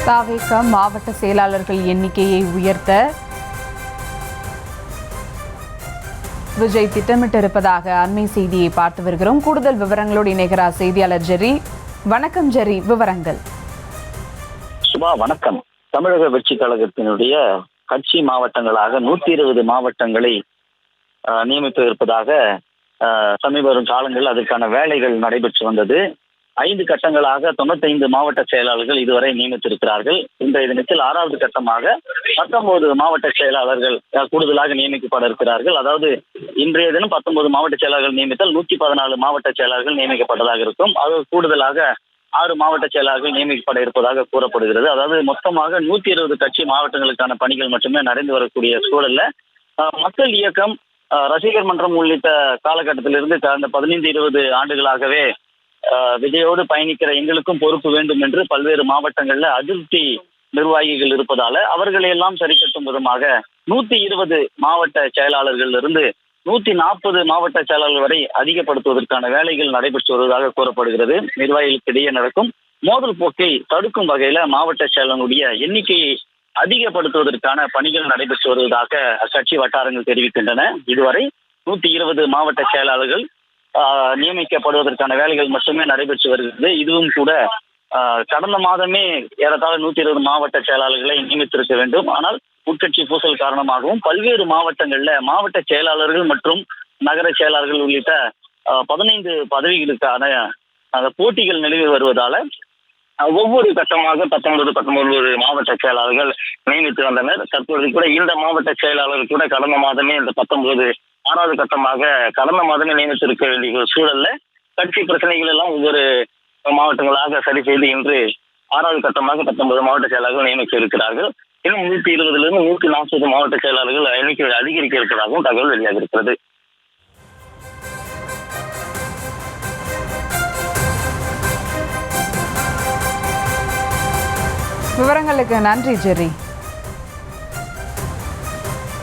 தாவேக மாவட்ட செயலாளர்கள் எண்ணிக்கையை உயர்த்த விஜய் திட்டமிட்டிருப்பதாக அண்மை செய்தியை பார்த்து வருகிறோம். கூடுதல் விவரங்களோடு இணைகிறார் செய்தியாளர் ஜெரி. வணக்கம் ஜெரி, விவரங்கள். சுபா வணக்கம். தமிழக வெற்றி கழகத்தினுடைய கட்சி மாவட்டங்களாக 120 மாவட்டங்களை நியமித்து இருப்பதாக சமீப வரும் காலங்களில் அதற்கான வேலைகள் நடைபெற்று வந்தது. 5 கட்டங்களாக 95 மாவட்ட செயலாளர்கள் இதுவரை நியமித்திருக்கிறார்கள். இன்றைய தினத்தில் 6வது கட்டமாக 19 மாவட்ட செயலாளர்கள் கூடுதலாக நியமிக்கப்பட இருக்கிறார்கள். அதாவது இன்றைய தினம் 19 மாவட்ட செயலாளர்கள் நியமித்தால் 114 மாவட்ட செயலாளர்கள் நியமிக்கப்பட்டதாக இருக்கும். அது கூடுதலாக 6 மாவட்ட செயலாளர்கள் நியமிக்கப்பட இருப்பதாக கூறப்படுகிறது. அதாவது மொத்தமாக 120 கட்சி மாவட்டங்களுக்கான பணிகள் மட்டுமே நடந்து வரக்கூடிய சூழல்ல மக்கள் இயக்கம், ரசிகர் மன்றம் உள்ளிட்ட காலகட்டத்திலிருந்து கடந்த 15-20 ஆண்டுகளாகவே விஜயோடு பயணிக்கிற எங்களுக்கும் பொறுப்பு வேண்டும் என்று பல்வேறு மாவட்டங்கள்ல அதிருப்தி நிர்வாகிகள் இருப்பதால அவர்களை எல்லாம் சரி கட்டும் விதமாக 120 மாவட்ட செயலாளர்கள் இருந்து 140 மாவட்ட செயலாளர்கள் வரை அதிகப்படுத்துவதற்கான வேலைகள் நடைபெற்று வருவதாக கூறப்படுகிறது. நிர்வாகிகளுக்கு இடையே நடக்கும் மோதல் போக்கை தடுக்கும் வகையில மாவட்ட செயலாளருடைய எண்ணிக்கையை அதிகப்படுத்துவதற்கான பணிகள் நடைபெற்று வருவதாக அக்கட்சி வட்டாரங்கள் தெரிவிக்கின்றன. இதுவரை 120 மாவட்ட செயலாளர்கள் நியமிக்கப்படுவதற்கான வேலைகள் மட்டுமே நடைபெற்று வருகிறது. இதுவும் கூட கடந்த மாதமே ஏறத்தாழ 120 மாவட்ட செயலாளர்களை நியமித்திருக்க வேண்டும். ஆனால் உட்கட்சி பூசல் காரணமாகவும் பல்வேறு மாவட்டங்கள்ல மாவட்ட செயலாளர்கள் மற்றும் நகர செயலாளர்கள் உள்ளிட்ட 15 பதவிகளுக்கான போட்டிகள் நிலவி வருவதால ஒவ்வொரு கட்டமாக 19 மாவட்ட செயலாளர்கள் நியமித்து வந்தனர். தற்போது கூட இந்த மாவட்ட செயலாளர் கூட கடந்த மாதமே இந்த 19 6வது கட்டமாக கடந்த மாதமே நியமித்திருக்க வேண்டிய சூழல்ல கட்சி பிரச்சனைகள் எல்லாம் ஒவ்வொரு மாவட்டங்களாக சரி செய்து இன்று 6வது கட்டமாக 19 மாவட்ட செயலாளர்கள் நியமிக்க இருக்கிறார்கள். இன்னும் 120 140 மாவட்ட செயலாளர்கள் எண்ணிக்கை அதிகரிக்க இருப்பதாகவும் தகவல் வெளியாக இருக்கிறது. விவரங்களுக்கு நன்றி ஜெரி.